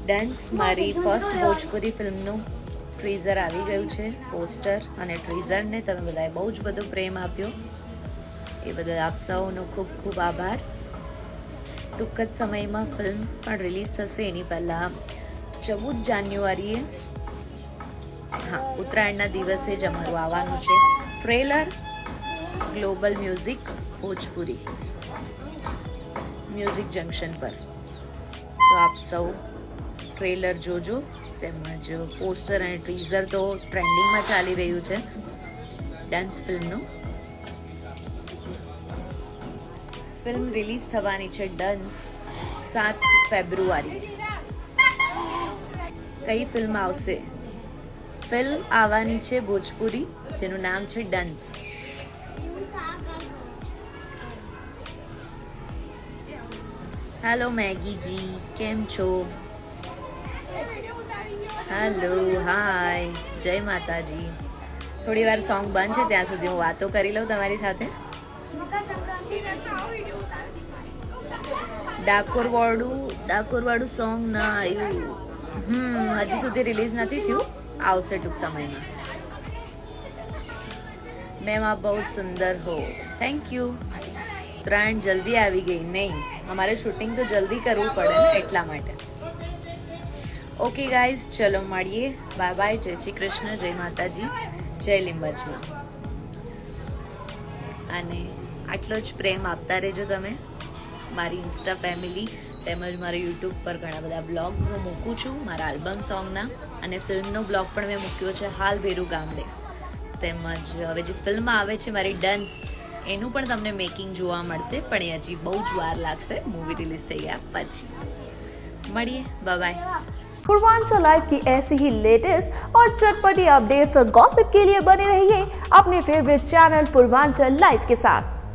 Dense મારી first Bhojpuri ફિલ્મનું ટ્રીઝર આવી ગયું છે, પોસ્ટર અને ટ્રીઝરને તમે બધાએ બહુ જ બધો પ્રેમ આપ્યો, એ બદલ આપ સૌનો ખૂબ ખૂબ આભાર. ટૂંક જ સમયમાં ફિલ્મ પણ રિલીઝ થશે. એની પહેલાં 14 જાન્યુઆરીએ ઉત્તરાયણના દિવસે જ અમારું આવવાનું છે trailer global music Bhojpuri music junction પર. તો આપ સૌ ટ્રેલર જોજો, તેમજ પોસ્ટર અને ટીઝર તો ટ્રેન્ડિંગમાં ચાલી રહ્યું છે ડાન્સ ફિલ્મનું. ફિલ્મ રિલીઝ થવાની છે ડન્સ 7 ફેબ્રુઆરી. કઈ ફિલ્મ આવશે? ફિલ્મ આવવાની છે ભોજપુરી, જેનું નામ છે ડન્સ. હેલો મેગીજી, કેમ છો? હેલો, હાય, જય માતાજી. થોડી વાર સોંગ બંધ છે, ત્યાં સુધી હું વાતો કરી લઉં તમારી સાથે. ડાકોરવાળું સોંગ ના આવ્યું, હજી સુધી રિલીઝ નથી થયું, આવશે ટૂંક સમયમાં. મેમ આપ બહુ સુંદર હો, થેન્ક યુ. ઉત્તરાયણ જલ્દી આવી ગઈ. નહીં, અમારે શૂટિંગ તો જલ્દી કરવું પડે ને, એટલા માટે. ઓકે ગાઈઝ, ચલો મળીએ. બાય બાય, જય શ્રી કૃષ્ણ, જય માતાજી, જય લીંબચમાં. અને આટલો જ પ્રેમ આપતા રહેજો તમે, મારી ઇન્સ્ટા ફેમિલી તેમજ મારા યુટ્યુબ પર ઘણા બધા બ્લોગ્સ હું મૂકું છું, મારા આલ્બમ સોંગના, અને ફિલ્મનો બ્લોગ પણ મેં મૂક્યો છે હાલ ભેરું ગામડે. તેમજ હવે જે ફિલ્મ આવે છે મારી ડન્સ, એનું પણ તમને મેકિંગ જોવા મળશે, પણ એ હજી બહુ જ વાર લાગશે મૂવી રિલીઝ થઈ ગયા પછી. મળીએ, બાય. पूर्वांचल लाइव की ऐसी ही लेटेस्ट और चटपटी अपडेट्स और गॉसिप के लिए बने रहिए अपने फेवरेट चैनल पूर्वांचल लाइव के साथ.